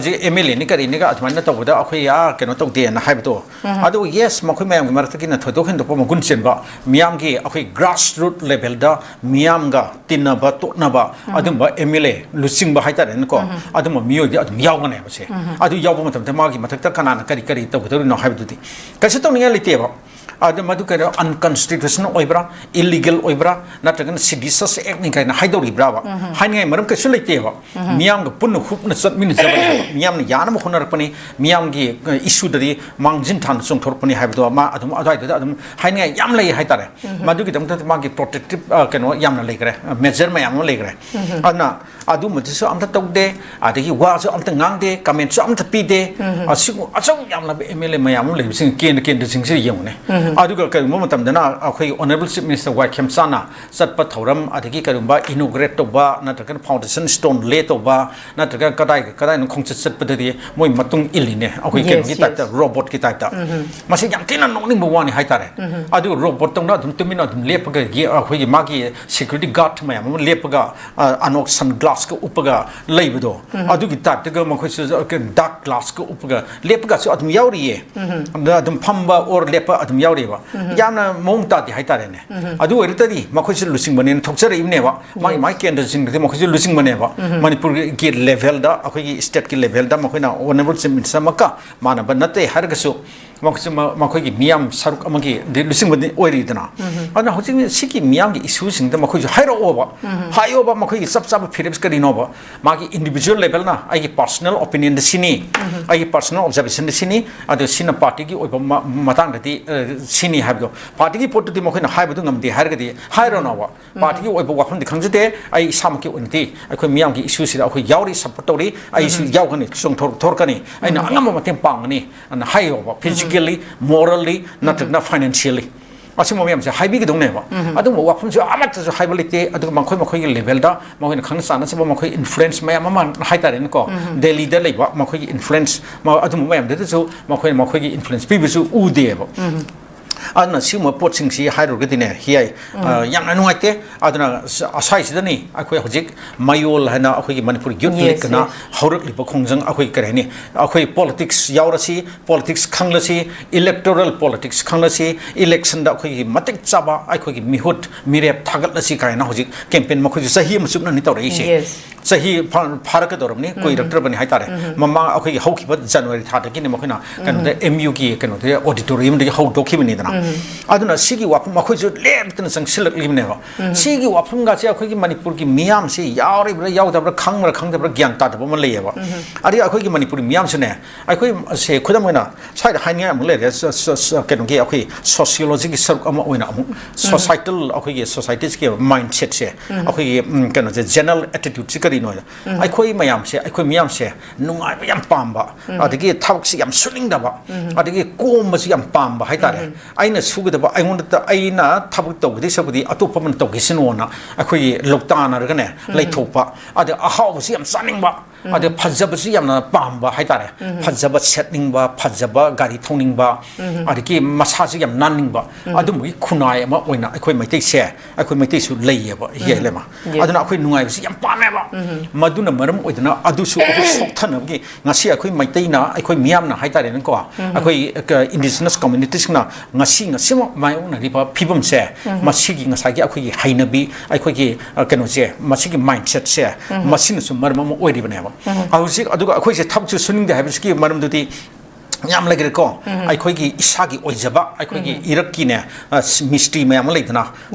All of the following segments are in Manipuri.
MLA ni kari ni ka atman na tawo da akhoi ya keno tok de na haibato adu yes makhoi mayam gi marak na thodok hin do pa magun chen ba miyam gi akhoi grassroots level da miyam ga tinna ba to na ba adu ba MLA lusing ba haita ren ko adu ma miyo di adu yaw ga ne ba se adu yaw ba matam ta ma gi matak ta kana na kari kari taw do no haibatu di kasi to ni ya lite ba adu madu ka unconstitutional oibra illegal oibra na ta kan seditious act ni ka na haidori bra ba hain ngai maram ka su lite ba miyam ga pun khup na sat min jaba miyam ni yana mo khonar pani miyam gi issue dari mangjin than song thor pani haibdo ma adum adai da adum hain ngai yam lei hai tare madu gi dam ta ma gi protective keno yam na lei gre measure ma yam no lei gre ana adu mu so am ta tok de adagi wa so am ta ngang de comment so am ta pi de asigu achong yam la MLA ma yam lei sing ken de sing se yeng ne adu ga ka mo matam da na akhoi honorable chief minister 𝐍𝐀𝐿 sana sat pa thoram adagi karumba inaugurate to ba na ta kan foundation stone lay to ba na ta ka kadai no khong chat padari moi matung iline akhoi ke gi ta robot ki ta masi yam tina no ning bo wani hai tare adu robot tong na dum tumina dum lep ga gi akhoi gi magi security guard ma yam lep ga anok sunglass ka upaga leibido adu gi ta ga ma khoi dark glass ka upaga lep ga so adum yauri ye adum phamba or lep adum yauri ba yamna mong ta di hai tare ne adu oi tadi ma khoi lusing bane thokchare imne ba mai ken da sing de ma khoi lusing bane ba manipur gi level da akhoi gi state ki level da ma khoi na honorable chief minister maka mana ba nate har ga so ma khoi gi miyam saruk amagi de lusing bane oiri dana ana hojing siki miyam gi issue sing da ma khoi hairo oba hayo ba ma khoi gi sab philips kari no ba ma gi individual level na ai gi personal opinion de sini ai gi personal observation de sini adu sina party gi oba matang da di sini habdo party gi pot di ma khoi na haibu ngam di har ga di hairo no ba party gi oba wa khon di khang jete ai sam ki unti ai khoi miyam gi issue sira khoi yauri support tori ai su yaw kani song thor kani ai na angam ma tem pang ni ana hayo ba physically morally not financially asimo miyam se haibi gi dong ne ba adu mo wapum ju amat ju haibalite adu ma khoi level da ma khoi na khang sana se ma khoi influence ma ma hai ta ren ko delhi da le ba ma khoi influence ma adu mo miyam de ju ma khoi gi influence bi ju u de ba ana simo poching si hairu ga dine hiai yang na nuai te aduna asai sidani akhoi hojik mayol hana akhoi gi manipur youth league na haurak li khongjang akhoi kare ni akhoi politics yaurasi politics khanglasi electoral politics khanglasi election da akhoi matik chaba akhoi gi mihut mirep thagat lasi kai na hojik campaign ma khoi sahi masuk na ni tawrei se sahi pharak doram ni koi director bani hai tare mama akhoi gi hauki ba january tha da gi ni ma khoi na kan da MU gi kan da auditorium da hau dokhi bani da aduna sigi wapum ma khoi ju lep tan sang silak limne ba sigi wapum ga che akhoi gi manipur gi miyam se yauri bra yaw da bra khang da bra gyan ta da ba ma le ba ari akhoi gi manipur miyam se ne akhoi se khudam na sai da hanya am le ke gi akhoi sociology gi saruk am oina am societal akhoi gi societies gi mindset se akhoi gi kan je general attitude si kari no akhoi mayam se akhoi miyam se nungai ba yam pam ba adigi thawk si yam suning da ba adigi kom ba si yam pam ba hai tare aina suga da ba aina ta aina thabuk tog di sabudi atopa man tog gisino na akhoi loktana ra ne laithokpa ade ahaw si yam saning ba ade phajaba si yam na pam ba hai tare phajaba setning ba phajaba gari thoning ba ade ki masa si yam naning ba adu mu khunai ma oina akhoi maitai se akhoi maitai su leiye ba ye le ma aduna akhoi nungai si yam pame ba maduna maram oidana adu su sokthana gi ngasi akhoi maitai na akhoi miyam na hai tare nan ko akhoi indigenous communities na ngasi mo mayong na riba phibam se masigi ngasagi akhoi gi hainabi akhoi gi keno se masigi mindset se masin su marma mo oiri bane ba ausi aduga akhoi se thab chu suning de habis ki maram dudi yam lagre ko akhoi gi isagi oijaba akhoi gi irak ki ne mystery mayam leidna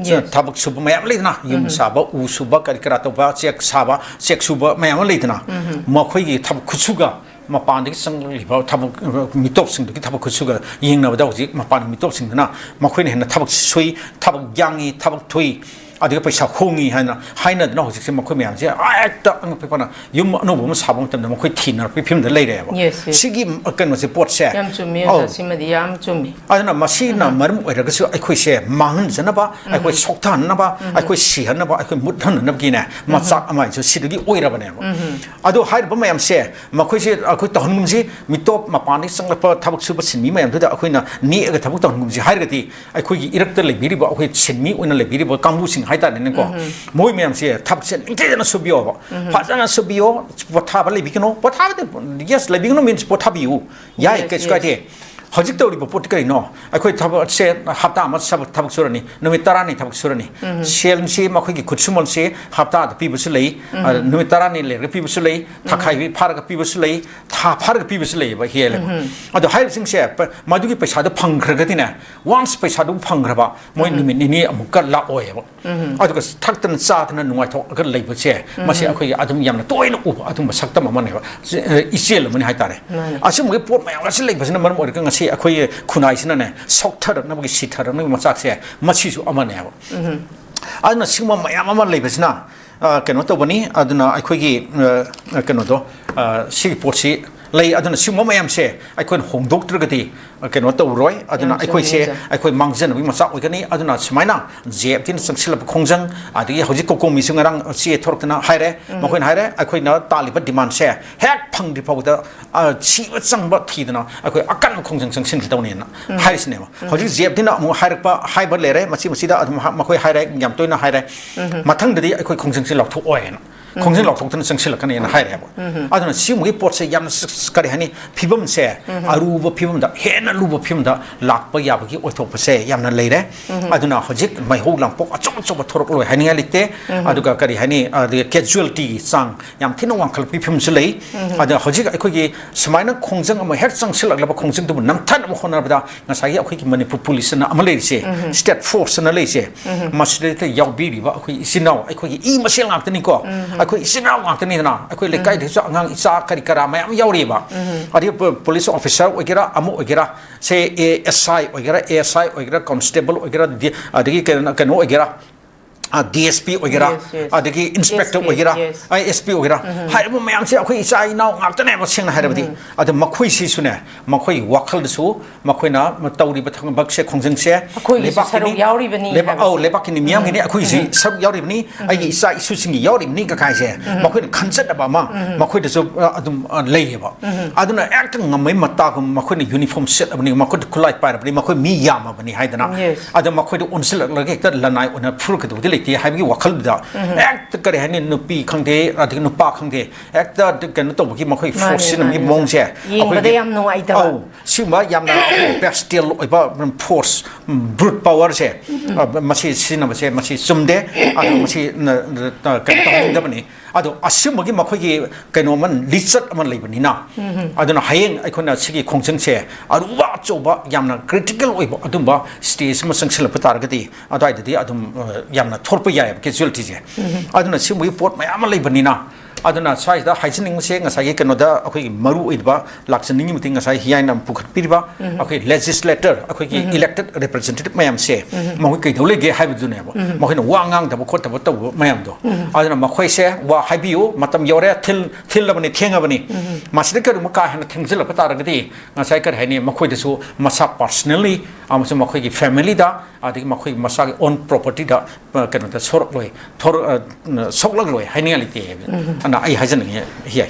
thabak sub mayam leidna yum saba u suba karikara to ba chek saba chek suba mayam leidna makhoi gi thab khusuga mapan de sang liba thabak mitop sing de thabak khusuga yingna ba dawji mapan mitop sing na makhoi ne na thabak sui thabak yangi thabak thui adiga paisa khongi haina na hojik se makhoi myam je ta ang pe pana yum no bom sabam tam makhoi thinar pe phim de lei re ba sigi kan ma se pot se yam chumi sa simadi yam chumi aduna masi na marum oiraga su akhoi se mangan jana ba akhoi sokthan na ba akhoi sihan na ba akhoi muthan na gi na machak amai ju sidagi oira ba ne ba adu hair ba mayam se makhoi se akhoi tahungum ji mitop mapani sangla pa thabak su ba sinmi mayam da akhoi na ni ga thabak tahungum ji hair ga ti akhoi gi irak ta le biri ba akhoi sinmi oina le biri ba kambu sing ꯍꯥꯏꯇꯥꯔꯦꯅꯦ ꯀꯣ ꯃꯣꯏ ꯃꯌꯥꯝꯁꯦ ꯊꯕꯛꯁꯦ ꯅꯤꯡꯊꯤꯖꯅ ꯁꯨꯕꯤꯌꯣꯕ ꯐꯖꯅ ꯁꯨꯕꯤꯌꯣ ꯄꯣꯊꯥꯕ ꯂꯩꯕꯤꯒꯅꯣ ꯄꯣꯊꯥꯕꯗꯤ ꯌꯦꯁ ꯂꯩꯕꯤꯒꯅꯣ ꯃꯤꯟꯁ ꯄꯣꯊꯥꯕꯤꯌꯨ ꯌꯥꯏ ꯀꯩꯁꯨ ꯀꯥꯏꯗꯦ ꯍꯧꯖꯤꯛ ꯇꯧꯔꯤꯕ ꯄꯣꯠꯇꯤ ꯀꯔꯤꯅꯣ ꯑꯩꯈꯣꯏ ꯊꯕꯛꯁꯦ ꯍꯞꯇꯥ ꯑꯃ ꯊꯕꯛ ꯁꯨꯔꯅꯤ ꯅꯨꯃꯤꯠ 10ꯅꯤ ꯊꯕꯛ ꯁꯨꯔꯅꯤ ꯁꯦꯜꯁꯤ ꯃꯈꯣꯏꯒꯤ ꯈꯨꯠꯁꯨꯃꯟꯁꯤ ꯍꯞꯇꯥꯗ ꯄꯤꯕꯁꯨ ꯂꯩ ꯅꯨꯃꯤꯠ 10ꯅꯤ ꯂꯩꯔꯒ ꯄꯤꯕꯁꯨ ꯂꯩ ꯊꯥꯈꯥꯏꯕꯤ ꯐꯥꯔꯒ ꯄꯤꯕꯁꯨ ꯂꯩ ꯊꯥ ꯐꯥꯔꯒ ꯄꯤꯕꯁꯨ ꯂꯩꯌꯦꯕ ꯍꯦꯜꯂꯦꯕ ꯑꯗꯣ ꯍꯥꯏꯔꯤꯕꯁꯤꯡꯁꯦ ꯃꯗꯨꯒꯤ ꯄꯩꯁꯥꯗꯣ ꯐꯪꯈ꯭ꯔꯒꯗꯤꯅꯦ ꯋꯥꯟꯁ ꯄꯩꯁꯥꯗꯨ ꯐꯪꯈ꯭ꯔꯕ ꯃꯣꯏ ꯅꯨꯃꯤꯠ ꯅꯤꯅꯤ ꯑꯃꯨꯛꯀ ꯂꯥꯛꯑꯣꯏꯕ ꯑꯗꯨꯒ ꯊꯛꯇꯅ ꯆꯥꯗꯅ ꯅꯨꯡꯉꯥꯏꯊꯣꯛꯑꯒ ꯂꯩꯕꯁꯦ ꯃꯁꯤ ꯑꯩꯈꯣꯏꯒꯤ ꯑꯗꯨꯝ ꯌꯥꯝꯅ ꯇꯣꯏꯅ ꯎꯕ ꯑꯗꯨꯝꯕ ꯁꯛꯇꯝ ꯑꯃꯅꯦꯕ ꯏꯆꯦꯜ ꯑꯃꯅꯤ ꯍꯥꯏꯇꯥꯔꯦ ꯑꯁꯤꯒꯨꯝꯕꯒꯤ ꯄꯣꯠ ꯃꯌꯥꯝ ꯑꯁꯤ ꯂꯩꯕꯁꯤꯅ ꯃꯔꯝ ꯑꯣꯏꯔꯒ ꯉꯁꯤ ꯑꯩꯈꯣꯏ ꯈꯨꯟꯅꯥꯏꯁꯤꯅꯅꯦ ꯁꯣꯛꯊꯔꯛꯅꯕꯒꯤ ꯁꯤꯊꯔꯛꯅꯕꯒꯤ ꯃꯆꯥꯛꯁꯦ ꯃꯁꯤꯁꯨ ꯑꯃꯅꯦꯕ ꯑꯗꯨꯅ ꯁꯤꯒꯨꯝꯕ ꯃꯌꯥꯝ ꯑꯃ ꯂꯩꯕꯁꯤꯅ ꯀꯩꯅꯣ ꯇꯧꯕꯅꯤ ꯑꯗꯨꯅ ꯑꯩꯈꯣꯏꯒꯤ ꯀꯩꯅꯣꯗꯣ ꯁꯤꯒꯤ ꯄꯣꯠꯁꯤ ꯂꯩ ꯑꯗꯨꯅ ꯁꯤꯒꯨꯝꯕ ꯃꯌꯥꯝꯁꯦ ꯑꯩꯈꯣꯏꯅ ꯍꯣꯡꯗꯣꯛꯇ꯭ꯔꯒꯗꯤ ꯀꯩꯅꯣ ꯇꯧꯔꯣꯏ ꯑꯗꯨꯅ ꯑꯩꯈꯣꯏꯁꯦ ꯑꯩꯈꯣꯏ ꯃꯥꯡꯖꯅꯕꯒꯤ ꯃꯆꯥꯛ ꯑꯣꯏꯒꯅꯤ ꯑꯗꯨꯅ ꯁꯨꯃꯥꯏꯅ ꯖꯦꯞꯇꯤꯅ ꯆꯪꯁꯤꯜꯂꯛꯄ ꯈꯣꯡꯖꯪ ꯑꯗꯒꯤ ꯍꯧꯖꯤꯛ ꯀꯣꯀꯣꯃꯤꯁꯨ ꯉꯔꯥꯡ ꯆꯦ ꯊꯣꯔꯛꯇꯅ ꯍꯥꯏꯔꯦ ꯃꯈꯣꯏꯅ ꯍꯥꯏꯔꯦ ꯑꯩꯈꯣꯏꯅ ꯇꯥꯜꯂꯤꯕ ꯗꯤꯃꯥꯟꯁꯦ ꯍꯦꯛ ꯐꯪꯗ꯭ꯔꯤ ꯐꯥꯎꯕꯗ ꯁꯤꯕ ꯆꯪꯕ ꯊꯤꯗꯅ ꯑꯩꯈꯣꯏ ꯑꯀꯟꯕ ꯈꯣꯡꯖꯪ ꯆꯪꯁꯤꯟꯈꯤꯗꯧꯅꯦꯅ ꯍꯥꯏꯔꯤꯁꯤꯅꯦꯕ ꯍꯧꯖꯤꯛ ꯖꯦꯞꯇꯤꯅ ꯑꯃꯨꯛ ꯍꯥꯏꯕ ꯂꯩꯔꯦ ꯃꯁꯤꯗ ꯑꯗꯨꯝ ꯃꯈꯣꯏ ꯍꯥꯏꯔꯦ ꯌꯥꯝ ꯇꯣꯏꯅ ꯍꯥꯏꯔꯦ ꯃꯊꯪꯗꯗꯤ ꯑꯩꯈꯣꯏ ꯈꯣꯡꯖꯪꯁꯦ ꯂꯧꯊꯣꯛꯑꯣꯏꯅ ꯈꯣꯡꯖꯪ ꯂꯧꯊꯣꯛꯇꯅ ꯆꯪꯁꯤꯜꯂꯛꯀꯅꯤꯅ ꯍꯥꯏꯔꯦꯕ ꯑꯗꯨꯅ ꯁꯤꯒꯨꯝꯕꯒꯤ ꯄꯣꯠꯁꯦ ꯌꯥꯝꯅ ꯀꯔꯤ ꯍꯥꯏꯅꯤ ꯐꯤꯕꯝꯁꯦ ꯑꯔꯨꯕ ꯐꯤꯕꯝꯗ ꯍꯦꯟꯅ ꯂꯨꯕ ꯐꯤꯕꯝꯗ ꯂꯥꯛꯄ ꯌꯥꯕꯒꯤ ꯑꯣꯏꯊꯣꯛꯄꯁꯦ ꯌꯥꯝꯅ ꯂꯩꯔꯦ ꯑꯗꯨꯅ ꯍꯧꯖꯤꯛ ꯃꯩꯍꯧ ꯂꯥꯡꯄꯣꯛ ꯑꯆꯧ ꯑꯆꯧꯕ ꯊꯣꯔꯛꯂꯣꯏ ꯍꯥꯏꯅꯤꯡꯉꯥꯏ ꯂꯩꯇꯦ ꯑꯗꯨꯒ ꯀꯔꯤ ꯍꯥꯏꯅꯤ ꯀꯦꯖꯨꯋꯦꯂꯤꯇꯤꯒꯤ ꯆꯥꯡ ꯌꯥꯝ ꯊꯤꯅ ꯋꯥꯡꯈꯠꯂꯛꯄꯒꯤ ꯐꯤꯕꯝꯁꯨ ꯂꯩ ꯑꯗ ꯍꯧꯖꯤꯛ ꯑꯩꯈꯣꯏꯒꯤ ꯁꯨꯃꯥꯏꯅ ꯈꯣꯡꯖꯪ ꯑꯃ ꯍꯦꯛ ꯆꯪꯁꯤꯜꯂꯛꯂꯕ ꯈꯣꯡꯖꯪꯗꯨꯕꯨ ꯅꯝꯊꯅꯕ ꯍꯣꯠꯅꯕꯗ ꯉꯁꯥꯏꯒꯤ ꯑꯩꯈꯣꯏꯒꯤ ꯃꯅꯤꯄꯨꯔ ꯄꯨꯂꯤꯁꯅ ꯑꯃ ꯂꯩꯔꯤꯁꯦ ꯁ꯭ꯇꯦꯠ ꯐꯣꯔꯁꯅ ꯂꯩꯔꯤꯁꯦ ꯃꯁꯤꯗ ꯌꯥꯎꯕꯤꯔꯤꯕ ꯑꯩꯈꯣꯏ ꯏꯆꯤꯟ ꯏꯅꯥꯎ ꯑꯩꯈꯣꯏꯒꯤ ꯏ ꯃꯁꯦꯜ ꯉꯥꯛꯇꯅꯤꯀꯣ ꯑꯩꯈꯣꯏ ꯏꯆꯤꯟ ꯏꯅꯥꯎ ꯉꯥꯛꯇꯅꯤꯗꯅ ꯑꯩꯈꯣꯏ ꯂꯩꯀꯥꯏꯗꯁꯨ ꯑꯉꯥꯡ ꯏꯆꯥ ꯀꯔꯤ ꯀꯔꯥ ꯃꯌꯥꯝ ꯌꯥꯎꯔꯤꯕ ꯑꯗꯒꯤ ꯄꯨꯂꯤꯁ ꯑꯣꯐꯤꯁꯥꯔ ꯑꯣꯏꯒꯦꯔꯥ ꯑꯃ ꯑꯣꯏꯒꯦꯔꯥ ꯁꯦ ASI ꯑꯣꯏꯒꯦꯔꯥ ASI ꯑꯣꯏꯒꯦꯔꯥ ꯀꯣꯟꯁꯇꯦꯕꯜ ꯑꯣꯏꯒꯦꯔꯥ ꯑꯗꯒꯤ ꯀꯩꯅꯣ ꯑꯣꯏꯒꯦꯔꯥ DSP ꯑꯣꯏꯒꯦꯔꯥ ꯑꯗꯒꯤ ꯏꯟꯁꯄꯦꯛꯇꯔ ꯑꯣꯏꯒꯦꯔꯥ SP ꯑꯣꯏꯒꯦꯔꯥ ꯍꯥꯏꯔꯤꯕ ꯃꯌꯥꯝꯁꯦ ꯑꯩꯈꯣꯏ ꯏꯆꯥ ꯏꯅꯥꯎ ꯉꯥꯛꯇꯅꯦꯕ ꯁꯦꯡꯅ ꯍꯥꯏꯔꯕꯗꯤ ꯑꯗꯣ ꯃꯈꯣꯏꯁꯤꯁꯨꯅꯦ ꯃꯈꯣꯏ ꯋꯥꯈꯜꯗꯁꯨ ꯃꯈꯣꯏꯅ ꯇꯧꯔꯤꯕ ꯊꯕꯛꯁꯦ ꯈꯣꯡꯖꯪꯁꯦ ꯂꯩꯕꯥꯛꯀꯤꯅꯤ ꯃꯤꯌꯥꯝꯒꯤꯅꯤ ꯑꯩꯈꯣꯏꯒꯤꯁꯤ ꯁꯔꯨꯛ ꯌꯥꯎꯔꯤꯕꯅꯤ ꯑꯩꯒꯤ ꯏꯆꯥ ꯏꯁꯨꯁꯤꯡꯒꯤ ꯌꯥꯎꯔꯤꯕꯅꯤ ꯀꯀꯥꯏꯁꯦ ꯃꯈꯣꯏꯅ ꯈꯟꯖꯗꯕ ꯑꯃ ꯃꯈꯣꯏꯗꯁꯨ ꯑꯗꯨꯝ ꯂꯩꯌꯦꯕ ꯑꯗꯨꯅ ꯍꯦꯛꯇ ꯉꯝꯃꯩ ꯃꯇꯥꯒꯨꯝ ꯃꯈꯣꯏꯅ ꯌꯨꯅꯤꯐꯣꯔꯝ ꯁꯦꯠꯂꯕꯅꯤ ꯃꯈꯣꯏꯗ ꯈꯨꯠꯂꯥꯏ ꯄꯥꯏꯔꯕꯅꯤ ꯃꯈꯣꯏ ꯃꯤ ꯌꯥꯝꯃꯕꯅꯤ ꯍꯥꯏꯗꯅ ꯑꯗ ꯃꯈꯣꯏꯗ ꯑꯣꯟꯁꯤꯜꯂꯛꯂꯒ ꯍꯦꯛꯇ ꯂꯅꯥꯏ ꯑꯣꯏꯅ ꯐꯨꯔꯛꯀꯗꯧꯕꯗꯤ ꯂꯩꯇꯦ ꯍꯥꯏꯕꯒꯤ ꯋꯥꯈꯜꯗꯨꯗ ꯍꯦꯛꯇ ꯀꯔꯤ ꯍꯥꯏꯅꯤ ꯅꯨꯄꯤ ꯈꯪꯗꯦ ꯑꯗꯒꯤ ꯅꯨꯄꯥ ꯈꯪꯗꯦ ꯍꯦꯛꯇ ꯀꯩꯅꯣ ꯇꯧꯕꯒꯤ ꯃꯈꯣꯏ ꯐꯣꯔꯁ ꯁꯤꯖꯤꯟꯅꯕꯒꯤ ꯃꯑꯣꯡꯁꯦ ꯌꯦꯡꯕꯗ ꯌꯥꯝ ꯅꯨꯡꯉꯥꯏꯇꯕ ꯁꯤꯒꯨꯝꯕ ꯌꯥꯝꯅ ꯕꯦꯁꯇꯤꯌꯦꯜ ꯑꯣꯏꯕ ꯐꯣꯔꯁ ꯕ꯭ꯔꯨꯠ ꯄꯥꯋꯔꯁꯦ ꯃꯁꯤ ꯁꯤꯖꯤꯟꯅꯕꯁꯦ ꯃꯁꯤ ꯆꯨꯝꯗꯦ ꯑꯗꯨ ꯃꯁꯤ ꯀꯩꯅꯣ ꯇꯧꯍꯟꯅꯤꯡꯗꯕꯅꯤ ꯑꯗꯣ ꯑꯁꯤꯒꯨꯝꯕꯒꯤ ꯃꯈꯣꯏꯒꯤ ꯀꯩꯅꯣꯃ ꯂꯤꯆꯠ ꯑꯃ ꯂꯩꯕꯅꯤꯅ ꯑꯗꯨꯅ ꯍꯌꯦꯡ ꯑꯩꯈꯣꯏꯅ ꯁꯤꯒꯤ ꯈꯣꯡꯖꯪꯁꯦ ꯑꯔꯨꯕ ꯑꯆꯧꯕ ꯌꯥꯝꯅ ꯀ꯭ꯔꯤꯇꯤꯀꯦꯜ ꯑꯣꯏꯕ ꯑꯗꯨꯝꯕ ꯁ꯭ꯇꯦꯖ ꯑꯃ ꯆꯪꯁꯤꯜꯂꯛꯄ ꯇꯥꯔꯒꯗꯤ ꯑꯗꯨꯋꯥꯏꯗꯗꯤ ꯑꯗꯨꯝ ꯌꯥꯝꯅ ꯊꯣꯔꯛꯄ ꯌꯥꯏꯑꯕ ꯀꯦꯖꯨꯋꯦꯂꯤꯇꯤꯁꯦ ꯑꯗꯨꯅ ꯁꯤꯒꯨꯝꯕꯒꯤ ꯄꯣꯠ ꯃꯌꯥꯝ ꯑꯃ ꯂꯩꯕꯅꯤ나 ꯑꯗꯨꯅ ꯁ꯭ꯋꯥꯏꯗ ꯍꯥꯏꯖꯅꯤꯡꯕꯁꯦ ꯉꯁꯥꯏꯒꯤ ꯀꯩꯅꯣꯗ ꯑꯩꯈꯣꯏꯒꯤ ꯃꯔꯨ ꯑꯣꯏꯕ ꯂꯥꯛꯆꯅꯤꯡꯉꯤ ꯃꯇꯤꯡ ꯉꯁꯥꯏ ꯍꯤꯌꯥꯏꯅ ꯄꯨꯈꯠꯄꯤꯔꯤꯕ ꯑꯩꯈꯣꯏ ꯂꯦꯖꯤꯁꯂꯦꯇꯔ ꯑꯩꯈꯣꯏꯒꯤ ꯏꯂꯦꯛꯇꯦꯠ ꯔꯤꯄ꯭ꯔꯖꯦꯟꯇꯦꯇꯤꯚ ꯃꯌꯥꯝꯁꯦ ꯃꯈꯣꯏ ꯀꯩꯗꯧ ꯂꯩꯒꯦ ꯍꯥꯏꯕꯗꯨꯅꯦꯕ ꯃꯈꯣꯏꯅ ꯋꯥ ꯉꯥꯡꯗꯕ ꯈꯣꯠꯇꯕ ꯇꯧꯕ ꯃꯌꯥꯝꯗꯣ ꯑꯗꯨꯅ ꯃꯈꯣꯏꯁꯦ ꯋꯥ ꯍꯥꯏꯕꯤꯌꯨ ꯃꯇꯝ ꯌꯧꯔꯦ ꯊꯤꯜꯂꯕꯅꯤ ꯊꯦꯡꯉꯕꯅꯤ ꯃꯁꯤꯗ ꯀꯔꯤꯒꯨꯝꯕ ꯀꯥ ꯍꯦꯟꯅ ꯊꯦꯡꯖꯤꯜꯂꯛꯄ ꯇꯥꯔꯒꯗꯤ ꯉꯁꯥꯏ ꯀꯔꯤ ꯍꯥꯏꯅꯤ ꯃꯈꯣꯏꯗꯁꯨ ꯃꯁꯥ ꯄꯥꯔꯁꯣꯅꯦꯜꯂꯤ ꯑꯃꯁꯨꯡ ꯃꯈꯣꯏꯒꯤ ꯐꯦꯃꯤꯂꯤꯗ ꯑꯗꯒꯤ ꯃꯈꯣꯏꯒꯤ ꯃꯁꯥꯒꯤ ꯑꯣꯟ ꯄ꯭ꯔꯣꯄꯔꯇꯤꯗ ꯀꯩꯅꯣꯗ ꯁꯣꯛꯂꯛꯂꯣꯏ ꯍꯥꯏꯅꯤꯡꯉꯥꯏ ꯂꯩꯇꯦ ꯑꯗꯨꯅ ꯑꯩ ꯍꯥꯏꯖꯅꯤꯡꯉꯤ ꯌꯥꯏ